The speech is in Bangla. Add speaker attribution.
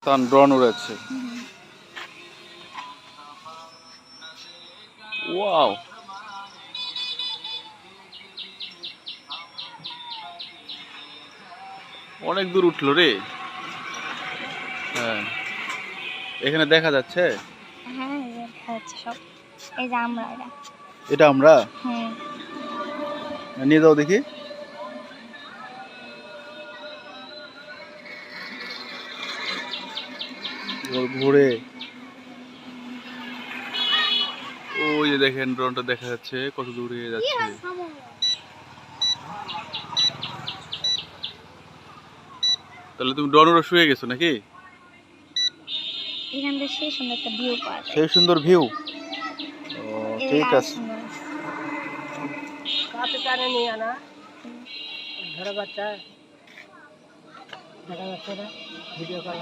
Speaker 1: তান ড্রোন উড়াচ্ছে। ওয়াও, অনেক দূর উঠলো রে। হ্যাঁ, এখানে দেখা যাচ্ছে।
Speaker 2: হ্যাঁ, দেখা যাচ্ছে সব। এই যে আমরা,
Speaker 1: এটা আমরা
Speaker 2: হুম,
Speaker 1: নিয়ে যাও দেখি। ঘুরে ওই যে দেখেন ড্রোনটা দেখা যাচ্ছে কত দূরে যাচ্ছে। তাহলে তুমি ড্রোন উড়ে শুয়ে গেছো নাকি?
Speaker 2: এখান থেকে সেই সুন্দর একটা ভিউ পাওয়া যায়।
Speaker 1: সেই সুন্দর ভিউ। ও
Speaker 2: এই
Speaker 1: ঠিক
Speaker 2: আর
Speaker 1: আছে।
Speaker 2: সুন্দর।
Speaker 3: काफी प्यारे नहीं आना घर बच्चा है, দেখা যাচ্ছে না ভিডিও কল